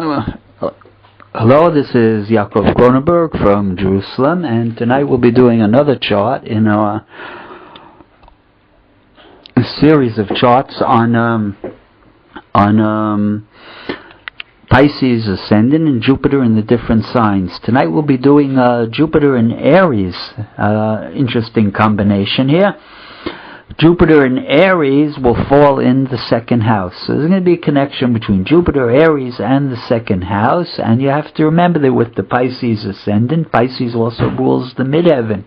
Hello, this is Yaakov Kronenberg from Jerusalem, and tonight we'll be doing another chart in a series of charts on Pisces ascendant and Jupiter in the different signs. Tonight we'll be doing Jupiter in Aries. Interesting combination here. Jupiter in Aries will fall in the second house. So there's going to be a connection between Jupiter, Aries, and the second house. And you have to remember that with the Pisces ascendant, Pisces also rules the midheaven.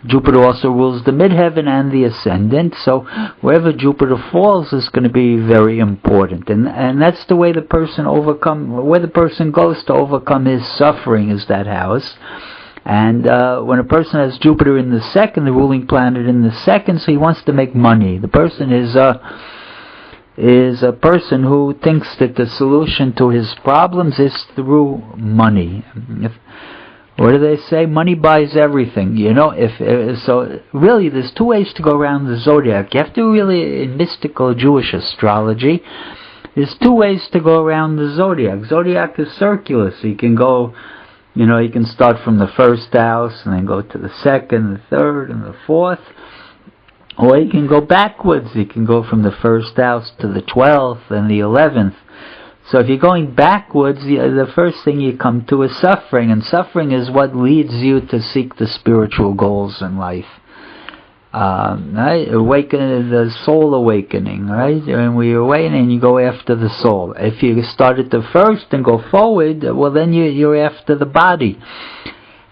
Jupiter also rules the midheaven and the ascendant. So wherever Jupiter falls is going to be very important. And that's the way the person where the person goes to overcome his suffering is that house. And when a person has Jupiter in the second, the ruling planet in the second, so he wants to make money. The person is a person who thinks that the solution to his problems is through money. What do they say? Money buys everything. You know, so really there's two ways to go around the zodiac. You have to really, in mystical Jewish astrology, there's two ways to go around the zodiac. Zodiac is circular, so you can go, you can start from the first house and then go to the second, the third, and the fourth. Or you can go backwards. You can go from the first house to the 12th and the 11th. So if you're going backwards, the first thing you come to is suffering. And suffering is what leads you to seek the spiritual goals in life. Right? The soul awakening, right? When we awaken, you go after the soul. If you start at the first and go forward, well then you're after the body.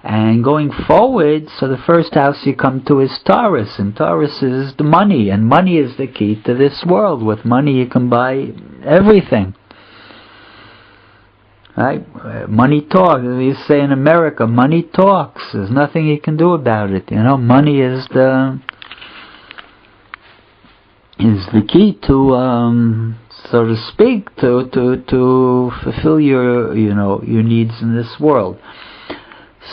And going forward, so the first house you come to is Taurus, and Taurus is the money, and money is the key to this world. With money you can buy everything. Right? Money talks. You say in America, money talks. There's nothing you can do about it. Money is the key to, so to speak, to fulfill your needs in this world.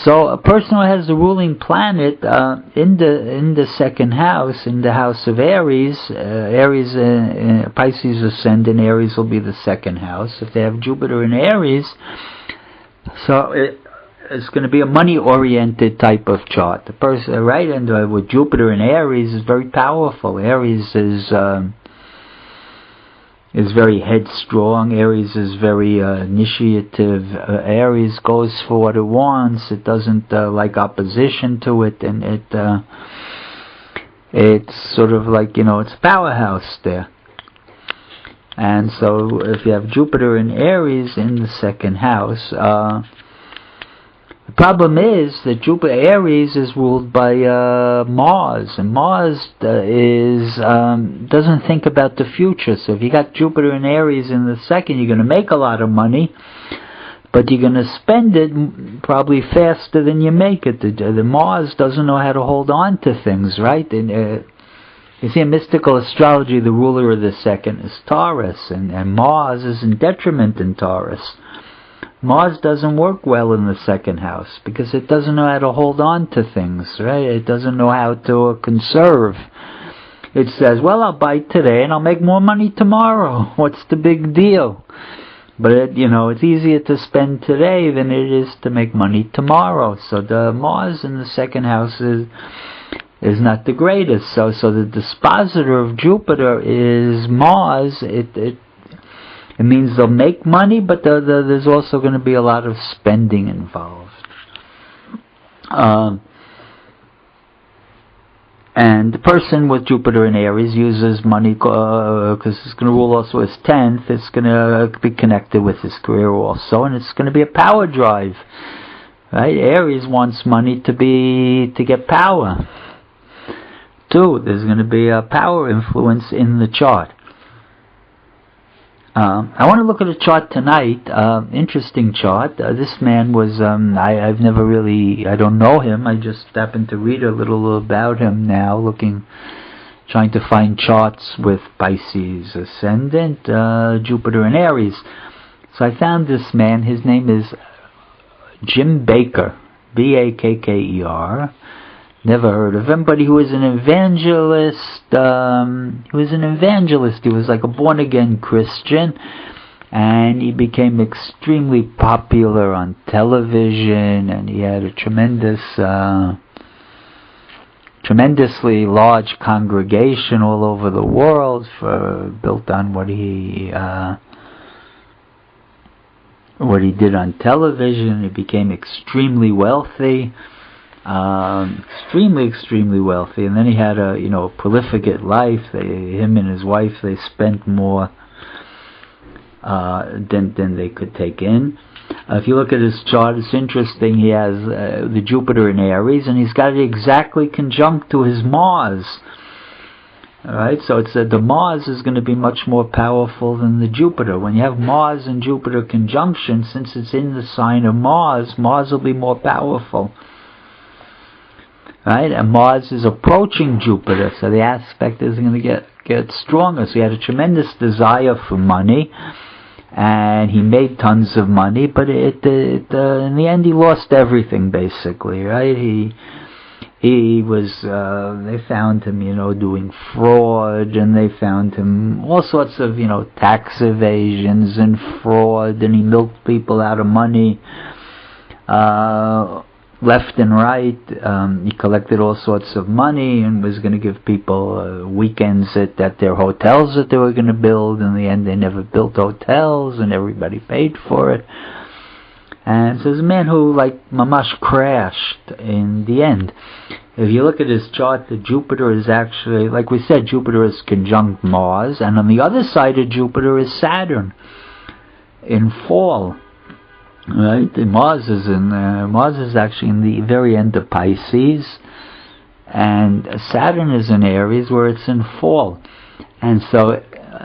So a person who has the ruling planet in the second house, in the house of Aries, Pisces ascendant, Aries will be the second house. If they have Jupiter in Aries, so it's going to be a money-oriented type of chart. The person, right, and with Jupiter in Aries is very powerful. Aries is very headstrong. Aries is very initiative. Aries goes for what it wants. It doesn't like opposition to it, and it's sort of like, it's a powerhouse there. And so if you have Jupiter in Aries in the second house, the problem is that Aries is ruled by Mars, and Mars doesn't think about the future. So if you got Jupiter in Aries in the second, you're going to make a lot of money, but you're going to spend it probably faster than you make it. The Mars doesn't know how to hold on to things, right? And you see, in mystical astrology, the ruler of the second is Taurus, and Mars is in detriment in Taurus. Mars doesn't work well in the second house because it doesn't know how to hold on to things, right? It doesn't know how to conserve. It says, well, I'll buy today and I'll make more money tomorrow. What's the big deal? But it's easier to spend today than it is to make money tomorrow. So the Mars in the second house is not the greatest. So the dispositor of Jupiter is Mars. It means they'll make money, but there's also going to be a lot of spending involved. And the person with Jupiter in Aries uses money because it's going to rule also his 10th. It's going to be connected with his career also, and it's going to be a power drive. Right? Aries wants money to get power. Too, there's going to be a power influence in the chart. I want to look at a chart tonight, interesting chart. This man was, I don't know him, I just happened to read a little about him now, trying to find charts with Pisces ascendant, Jupiter and Aries. So I found this man, his name is Jim Baker, B-A-K-K-E-R. Never heard of him, but he was an evangelist. He was like a born-again Christian, and he became extremely popular on television, and he had a tremendously large congregation all over the world built on what he did on television. He became extremely wealthy, extremely wealthy, and then he had a prolific life. Him and his wife, they spent more than they could take in. If you look at his chart, it's interesting. He has the Jupiter in Aries, and he's got it exactly conjunct to his Mars. All right, so it's the Mars is going to be much more powerful than the Jupiter. When you have Mars and Jupiter conjunction, since it's in the sign of Mars, Mars will be more powerful. Right, and Mars is approaching Jupiter, so the aspect is going to get stronger. So he had a tremendous desire for money, and he made tons of money, but in the end he lost everything, basically. Right, he was they found him doing fraud, and they found him all sorts of tax evasions and fraud, and he milked people out of money left and right. He collected all sorts of money and was going to give people weekends at their hotels that they were going to build. In the end, they never built hotels, and everybody paid for it. And so there's a man who, mamash crashed in the end. If you look at his chart, the Jupiter is actually, like we said, Jupiter is conjunct Mars, and on the other side of Jupiter is Saturn in fall. Right, Mars is actually in the very end of Pisces, and Saturn is in Aries, where it's in fall. And so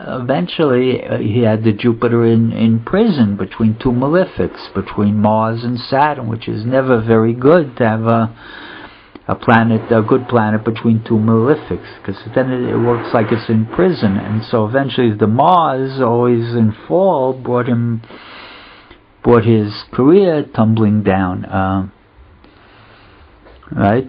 eventually he had the Jupiter in prison between two malefics, between Mars and Saturn, which is never very good to have a good planet between two malefics, because then it works like it's in prison. And so eventually the Mars, always in fall, brought his career tumbling down. Right,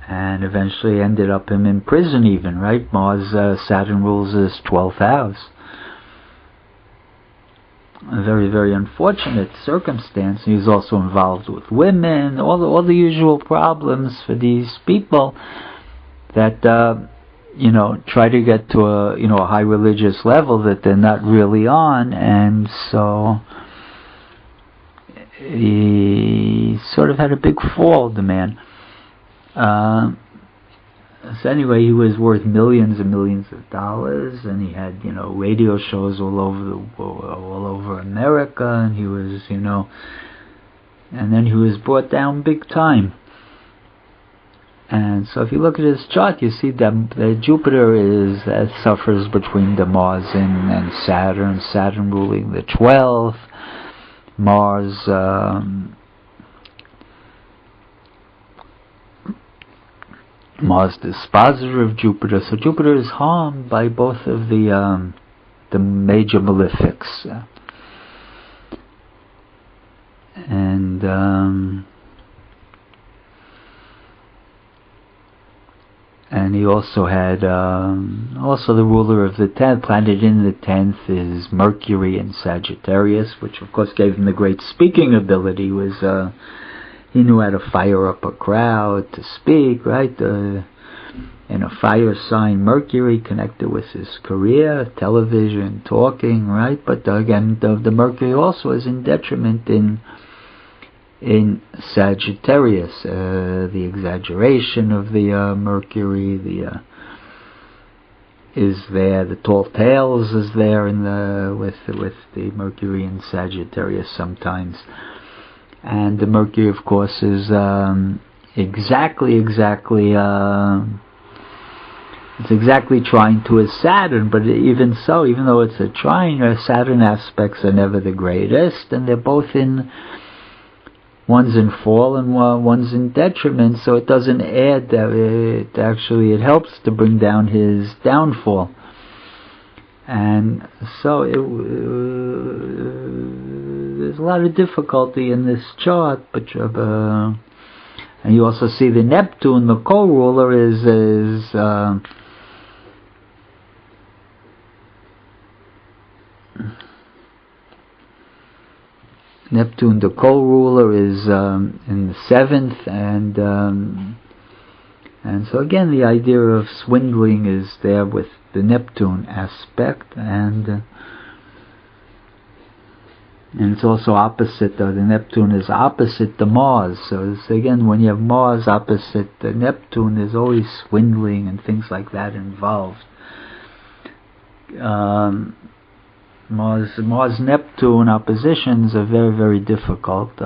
and eventually ended up him in prison even. Right, Mars, Saturn rules his 12th house. A very, very unfortunate circumstance. He was also involved with women, all the usual problems for these people that try to get to a high religious level that they're not really on. And so he sort of had a big fall, the man. So anyway, he was worth millions and millions of dollars, and he had radio shows all over America, and he was and then he was brought down big time. And so if you look at his chart, you see that Jupiter suffers between the Mars and Saturn ruling the 12th. Mars dispositor of Jupiter. So Jupiter is harmed by both of the major malefics. And he also had also the ruler of the 10th planet in the 10th is Mercury in Sagittarius, which of course gave him the great speaking ability. He knew how to fire up a crowd to speak, right? And a fire sign, Mercury, connected with his career, television, talking, right? But again, the Mercury also is in detriment in Sagittarius. The exaggeration of the Mercury, is there. The tall tales is there with the Mercury in Sagittarius sometimes. And the Mercury, of course, is exactly it's exactly trying to his Saturn, but even so, even though it's a trine, Saturn aspects are never the greatest, and they're both one's in fall and one's in detriment, so it doesn't add that it helps to bring down his downfall. And so there's a lot of difficulty in this chart, but and you also see the Neptune, the co-ruler, is Neptune, the co-ruler, is in the 7th, and so again the idea of swindling is there with the Neptune aspect, and it's also opposite. The Neptune is opposite the Mars, so it's, again, when you have Mars opposite the Neptune, there's always swindling and things like that involved. Mars-Neptune oppositions are very, very difficult,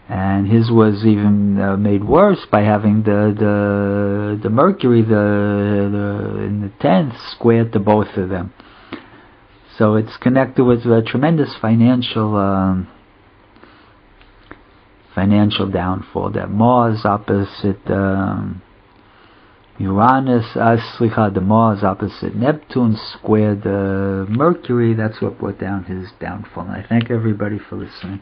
and his was even made worse by having the Mercury in the 10th squared to both of them. So it's connected with a tremendous financial downfall. That Mars opposite Uranus, the Mars opposite Neptune squared Mercury, that's what brought down his downfall. And I thank everybody for listening.